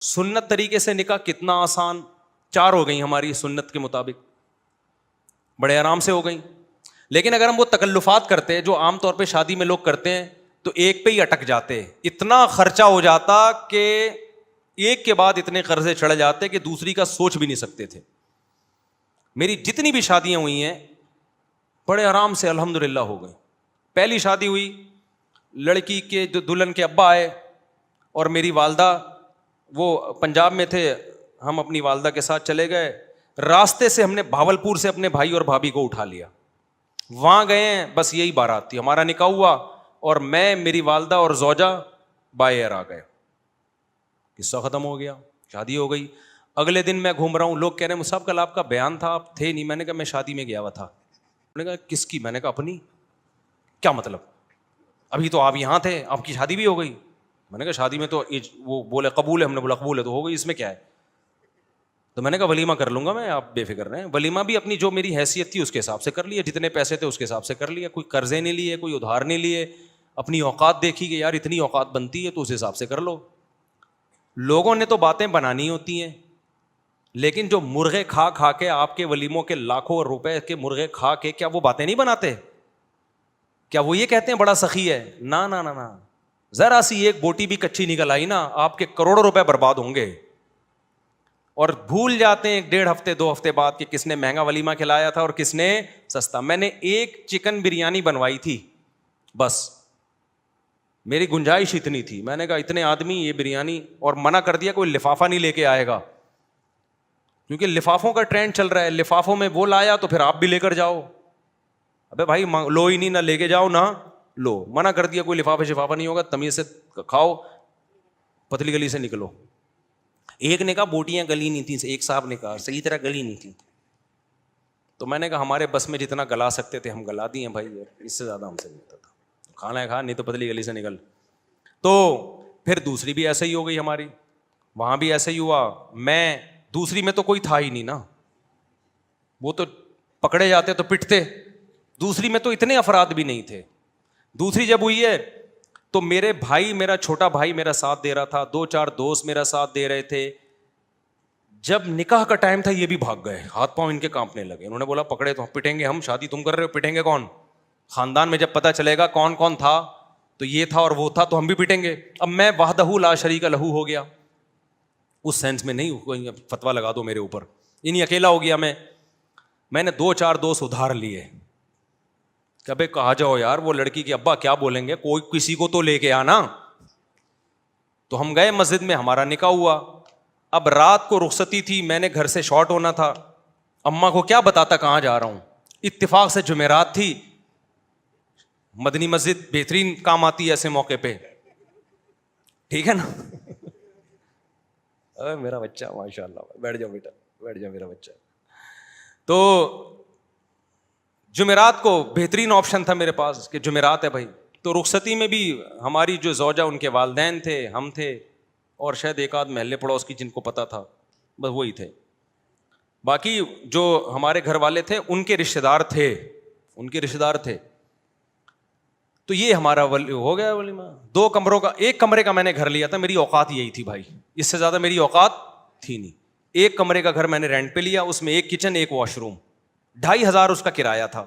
سنت طریقے سے نکاح کتنا آسان, 4 ہو گئی ہماری سنت کے مطابق, بڑے آرام سے ہو گئی. لیکن اگر ہم وہ تکلفات کرتے جو عام طور پہ شادی میں لوگ کرتے ہیں تو ایک پہ ہی اٹک جاتے, اتنا خرچہ ہو جاتا کہ ایک کے بعد اتنے قرضے چڑھ جاتے کہ دوسری کا سوچ بھی نہیں سکتے تھے. میری جتنی بھی شادیاں ہوئی ہیں بڑے آرام سے الحمدللہ ہو گئے. پہلی شادی ہوئی, لڑکی کے جو دلہن کے ابا آئے اور میری والدہ, وہ پنجاب میں تھے, ہم اپنی والدہ کے ساتھ چلے گئے. راستے سے ہم نے بھاولپور سے اپنے بھائی اور بھابھی کو اٹھا لیا, وہاں گئے ہیں, بس یہی بارات تھی. ہمارا نکاح ہوا اور میں, میری والدہ اور زوجہ بائی ایئر آ گئے. قصہ ختم ہو گیا, شادی ہو گئی. اگلے دن میں گھوم رہا ہوں, لوگ کہہ رہے ہیں مصعب کل آپ کا بیان تھا, آپ تھے نہیں. میں نے کہا میں شادی میں گیا ہوا تھا. انہوں نے کہا کس کی؟ میں نے کہا اپنی. کیا مطلب؟ ابھی تو آپ یہاں تھے, آپ کی شادی بھی ہو گئی. میں نے کہا شادی میں تو وہ بولے قبول ہے, ہم نے بولا قبول ہے تو ہو گئی, اس میں کیا ہے. تو میں نے کہا ولیمہ کر لوں گا میں, آپ بے فکر رہیں. ولیمہ بھی اپنی جو میری حیثیت تھی اس کے حساب سے کر لیا, جتنے پیسے تھے اس کے حساب سے کر لیا. کوئی قرضے نہیں لیے, کوئی ادھار نہیں لیے, اپنی اوقات دیکھی کہ یار اتنی اوقات بنتی ہے تو اس حساب سے کر لو. لوگوں نے تو باتیں بنانی ہوتی ہیں, لیکن جو مرغے کھا کھا کے آپ کے ولیموں کے لاکھوں روپے کے مرغے کھا کے, کیا وہ باتیں نہیں بناتے؟ کیا وہ یہ کہتے ہیں بڑا سخی ہے؟ نا نا نا نا, ذرا سی ایک بوٹی بھی کچی نکل آئی نا, آپ کے کروڑوں روپے برباد ہوں گے. اور بھول جاتے ہیں 1.5 ہفتے 2 ہفتے بعد کہ کس نے مہنگا ولیمہ کھلایا تھا اور کس نے سستا. میں نے ایک چکن بریانی بنوائی تھی بس, میری گنجائش اتنی تھی. میں نے کہا اتنے آدمی یہ بریانی, اور منع کر دیا کوئی لفافہ نہیں لے کے آئے گا, کیونکہ لفافوں کا ٹرینڈ چل رہا ہے. لفافوں میں وہ لایا تو پھر آپ بھی لے کر جاؤ. ابے بھائی لو ہی نہیں, نہ لے کے جاؤ نہ لو. منع کر دیا کوئی لفافہ شفافہ نہیں ہوگا, تمیز سے کھاؤ, پتلی گلی سے نکلو. ایک نے کہا بوٹیاں گلی نہیں تھیں, ایک صاحب نے کہا صحیح طرح گلی نہیں تھی. تو میں نے کہا ہمارے بس میں جتنا گلا سکتے تھے ہم گلا دیے بھائی, اس سے زیادہ ہم سے نہیں ہوتا تھا. کھانا ہے کھا, نہیں تو پتلی گلی سے نکل. تو پھر دوسری بھی ایسے ہی ہو گئی ہماری, وہاں بھی ایسے ہی ہوا. میں دوسری میں تو کوئی تھا ہی نہیں نا, وہ تو پکڑے جاتے تو پٹتے. دوسری میں تو اتنے افراد بھی نہیں تھے. دوسری جب ہوئی ہے تو میرے بھائی, میرا چھوٹا بھائی میرا ساتھ دے رہا تھا, 2-4 دوست میرا ساتھ دے رہے تھے. جب نکاح کا ٹائم تھا یہ بھی بھاگ گئے, ہاتھ پاؤں ان کے کانپنے لگے. انہوں نے بولا پکڑے تو پٹیں گے ہم, شادی تم کر رہے ہو, پٹیں گے کون؟ خاندان میں جب پتہ چلے گا کون کون تھا تو یہ تھا اور وہ تھا تو ہم بھی پٹیں گے. اب میں وحدہ لا شریک لہو ہو گیا, اس سینس میں نہیں کوئی فتویٰ لگا دو میرے اوپر, انہیں اکیلا ہو گیا میں نے 2-4 دوست ادھار لیے. کبھی کہا جاؤ یار وہ لڑکی کے ابا کیا بولیں گے, کوئی کسی کو تو لے کے آنا. تو ہم گئے مسجد میں, ہمارا نکاح ہوا. اب رات کو رخصتی تھی, میں نے گھر سے شارٹ ہونا تھا, اماں کو کیا بتاتا کہاں جا رہا ہوں. اتفاق سے جمعرات تھی, مدنی مسجد بہترین کام آتی ہے ایسے موقع پہ, ٹھیک ہے نا. میرا بچہ ماشاء اللہ, بیٹھ جاؤ بیٹا, بیٹھ جاؤ میرا بچہ. تو جمعرات کو بہترین آپشن تھا میرے پاس کہ جمعرات ہے بھائی. تو رخصتی میں بھی ہماری جو زوجہ, ان کے والدین تھے, ہم تھے, اور شاید ایک آدھ محلے پڑوس کی جن کو پتہ تھا, بس وہی تھے. باقی جو ہمارے گھر والے تھے ان کے رشتے دار تھے. تو یہ ہمارا ہو گیا ولیمہ. 2 کمروں کا, 1 کمرے کا میں نے گھر لیا تھا, میری اوقات یہی تھی بھائی, اس سے زیادہ میری اوقات تھی نہیں. 1 کمرے کا گھر میں نے رینٹ پہ لیا, اس میں 1 کچن 1 واش روم, 2,500 اس کا کرایہ تھا.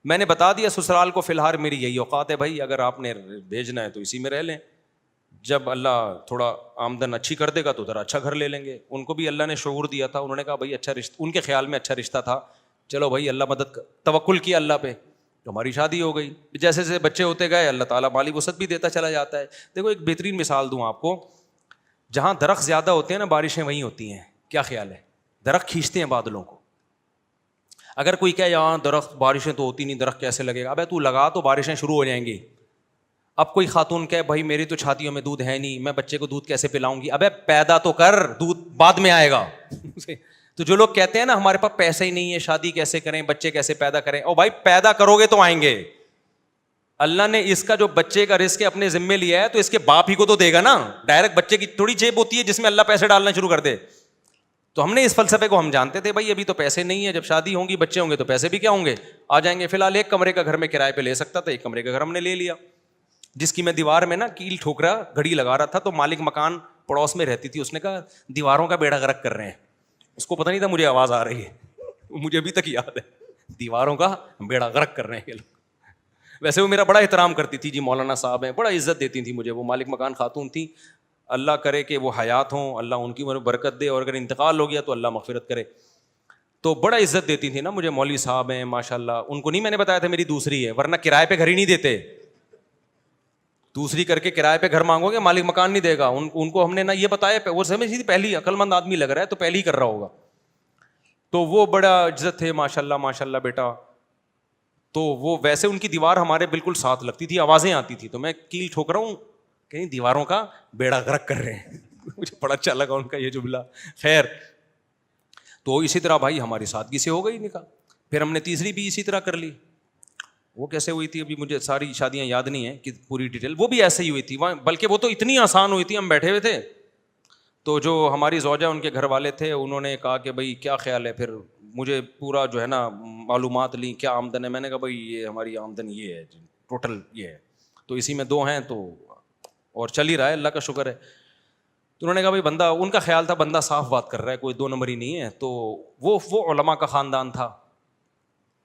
میں نے بتا دیا سسرال کو فی الحال میری یہی اوقات ہے بھائی, اگر آپ نے بھیجنا ہے تو اسی میں رہ لیں, جب اللہ تھوڑا آمدن اچھی کر دے گا تو ذرا اچھا گھر لے لیں گے. ان کو بھی اللہ نے شعور دیا تھا, انہوں نے کہا بھائی اچھا رشتہ, ان کے خیال میں اچھا رشتہ تھا, چلو بھائی اللہ مدد, توکل کیا اللہ پہ, تو ہماری شادی ہو گئی. جیسے جیسے بچے ہوتے گئے اللہ تعالیٰ مالی وسعت بھی دیتا چلا جاتا ہے. دیکھو ایک بہترین مثال دوں آپ کو, جہاں درخت زیادہ ہوتے ہیں نا بارشیں وہیں ہوتی ہیں. کیا خیال ہے؟ درخت کھینچتے ہیں بادلوں کو. اگر کوئی کہے یہاں درخت بارشیں تو ہوتی نہیں, درخت کیسے لگے گا, ابے تو لگا تو بارشیں شروع ہو جائیں گی. اب کوئی خاتون کہے بھائی میری تو چھاتیوں میں دودھ ہے نہیں, میں بچے کو دودھ کیسے پلاؤں گی, ابے پیدا تو کر, دودھ بعد میں آئے گا. تو جو لوگ کہتے ہیں نا ہمارے پاس پیسے ہی نہیں ہے, شادی کیسے کریں, بچے کیسے پیدا کریں, او بھائی پیدا کرو گے تو آئیں گے. اللہ نے اس کا جو بچے کا رزق اپنے ذمے لیا ہے تو اس کے باپ ہی کو تو دے گا نا. ڈائریکٹ بچے کی تھوڑی جیب ہوتی ہے جس میں اللہ پیسے ڈالنا شروع کر دے. تو ہم نے اس فلسفے کو ہم جانتے تھے بھائی ابھی تو پیسے نہیں ہے, جب شادی ہوں گی بچے ہوں گے تو پیسے بھی کیا ہوں گے, آ جائیں گے. فی الحال 1 کمرے کا گھر میں کرائے پہ لے سکتا تھا, 1 کمرے کا گھر ہم نے لے لیا, جس کی میں دیوار میں نا کیل ٹھوکرا گھڑی لگا رہا تھا. تو مالک مکان پڑوس میں رہتی تھی, اس نے کہا دیواروں کا بیڑا غرق کر رہے ہیں. اس کو پتہ نہیں تھا مجھے آواز آ رہی ہے, مجھے ابھی تک یاد ہے, دیواروں کا بیڑا غرق کر رہے ہیں یہ لوگ. ویسے وہ میرا بڑا احترام کرتی تھی جی, مولانا صاحب ہیں, بڑا عزت دیتی تھی مجھے. وہ مالک مکان خاتون تھی, اللہ کرے کہ وہ حیات ہوں, اللہ ان کی برکت دے, اور اگر انتقال ہو گیا تو اللہ مغفرت کرے. تو بڑا عزت دیتی تھی نا مجھے, مولوی صاحب ہیں ماشاء اللہ. ان کو نہیں میں نے بتایا تھا میری دوسری ہے, ورنہ کرائے پہ گھر ہی نہیں دیتے. دوسری کر کے کرائے پہ گھر مانگو گے, مالک مکان نہیں دے گا. ان کو ہم نے نہ یہ بتایا, وہ سمجھ تھی پہلی عقل مند آدمی لگ رہا ہے تو پہلے ہی کر رہا ہوگا. تو وہ بڑا عزت تھے ماشاء اللہ بیٹا. تو وہ ویسے ان کی دیوار ہمارے بالکل ساتھ لگتی تھی, آوازیں آتی تھی تو میں کیل ٹھوک رہا ہوں, کہیں دیواروں کا بیڑا غرق کر رہے ہیں. مجھے بڑا اچھا لگا ان کا یہ جملہ. خیر, تو اسی طرح بھائی ہماری سادگی سے ہو گئی نکاح. پھر ہم نے تیسری بھی اسی طرح کر لی. وہ کیسے ہوئی تھی ابھی مجھے ساری شادیاں یاد نہیں ہیں کہ پوری ڈیٹیل, وہ بھی ایسے ہی ہوئی تھی, بلکہ وہ تو اتنی آسان ہوئی تھی. ہم بیٹھے ہوئے تھے تو جو ہماری زوجہ ان کے گھر والے تھے, انہوں نے کہا کہ بھائی کیا خیال ہے, پھر مجھے پورا جو ہے نا معلومات لیں کیا آمدن ہے. میں نے کہا بھائی یہ ہماری آمدن یہ ہے ٹوٹل یہ ہے, تو اسی میں 2 ہیں تو اور چل ہی رہا ہے, اللہ کا شکر ہے. تو انہوں نے کہا بھائی بندہ, ان کا خیال تھا بندہ صاف بات کر رہا ہے, کوئی 2 نمبر ہی نہیں ہے. تو وہ علماء کا خاندان تھا.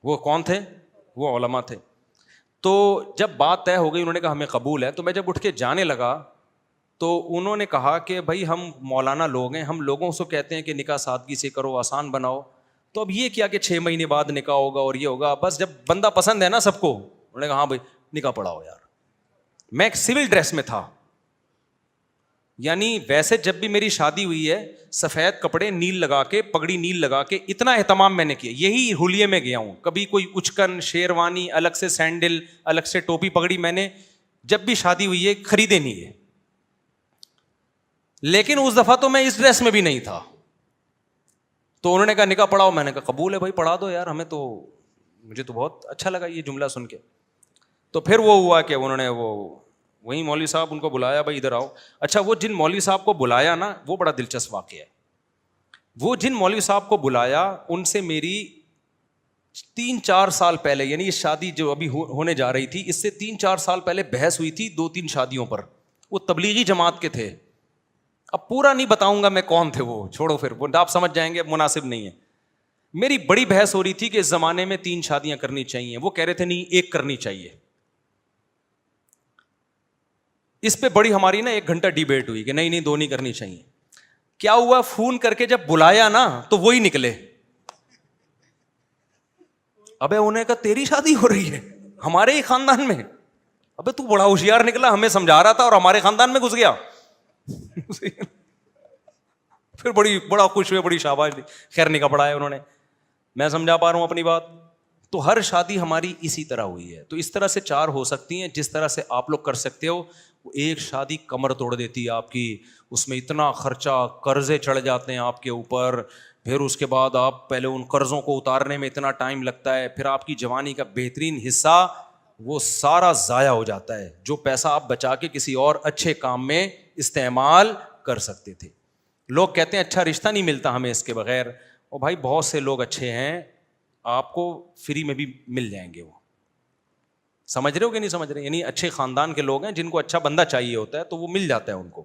وہ کون تھے؟ وہ علماء تھے. تو جب بات طے ہو گئی, انہوں نے کہا ہمیں قبول ہے. تو میں جب اٹھ کے جانے لگا تو انہوں نے کہا کہ بھائی ہم مولانا لوگ ہیں, ہم لوگوں سے کہتے ہیں کہ نکاح سادگی سے کرو, آسان بناؤ. تو اب یہ کیا کہ 6 مہینے بعد نکاح ہوگا اور یہ ہوگا, بس جب بندہ پسند ہے نا سب کو. انہوں نے کہا ہاں بھائی نکاح پڑھاؤ یار. میں ایک سول ڈریس میں تھا, یعنی ویسے جب بھی میری شادی ہوئی ہے سفید کپڑے نیل لگا کے, پگڑی نیل لگا کے, اتنا اہتمام میں نے کیا. یہی حلیے میں گیا ہوں, کبھی کوئی اچکن شیروانی, الگ سے سینڈل, الگ سے ٹوپی پگڑی میں نے جب بھی شادی ہوئی ہے خریدے نہیں ہے. لیکن اس دفعہ تو میں اس ڈریس میں بھی نہیں تھا. تو انہوں نے کہا نکاح پڑھاؤ. میں نے کہا قبول ہے بھائی پڑھا دو یار, ہمیں تو, مجھے تو بہت اچھا لگا یہ جملہ سن کے. تو پھر وہ ہوا کہ انہوں نے وہی مولوی صاحب ان کو بلایا, بھائی ادھر آؤ. اچھا, وہ جن مولوی صاحب کو بلایا نا, وہ بڑا دلچسپ واقعہ ہے. وہ جن مولوی صاحب کو بلایا ان سے میری 3-4 سال پہلے, یعنی یہ شادی جو ابھی ہونے جا رہی تھی اس سے 3-4 سال پہلے بحث ہوئی تھی 2-3 شادیوں پر. وہ تبلیغی جماعت کے تھے. اب پورا نہیں بتاؤں گا میں کون تھے وہ, چھوڑو پھر وہ آپ سمجھ جائیں گے, مناسب نہیں ہے. میری بڑی بحث ہو رہی تھی کہ اس زمانے میں 3 شادیاں کرنی چاہیے. وہ کہہ رہے تھے نہیں 1 کرنی چاہیے. اس پہ بڑی ہماری نا 1 گھنٹہ ڈیبیٹ ہوئی کہ نہیں 2 نہیں کرنی چاہیے. کیا ہوا, فون کر کے جب بلایا نا تو وہی نکلے. ابے انہیں کہا تیری شادی ہو رہی ہے ہمارے ہی خاندان میں؟ ابے تو بڑا ہوشیار نکلا, ہمیں سمجھا رہا تھا اور ہمارے خاندان میں گھس گیا. پھر بڑا خوش ہوئے, بڑی شاباش دی. خیر نکاح پڑھایا انہوں نے. میں سمجھا پا رہا ہوں اپنی بات. تو ہر شادی ہماری اسی طرح ہوئی ہے. تو اس طرح سے 4 ہو سکتی ہیں جس طرح سے آپ لوگ کر سکتے ہو. ایک شادی کمر توڑ دیتی ہے آپ کی, اس میں اتنا خرچہ, قرضے چڑھ جاتے ہیں آپ کے اوپر, پھر اس کے بعد آپ پہلے ان قرضوں کو اتارنے میں اتنا ٹائم لگتا ہے, پھر آپ کی جوانی کا بہترین حصہ وہ سارا ضائع ہو جاتا ہے جو پیسہ آپ بچا کے کسی اور اچھے کام میں استعمال کر سکتے تھے. لوگ کہتے ہیں اچھا رشتہ نہیں ملتا ہمیں اس کے بغیر. اور بھائی بہت سے لوگ اچھے ہیں, آپ کو فری میں بھی مل جائیں گے. وہ سمجھ رہے ہو کہ نہیں سمجھ رہے؟ یعنی اچھے خاندان کے لوگ ہیں جن کو اچھا بندہ چاہیے ہوتا ہے تو وہ مل جاتا ہے ان کو.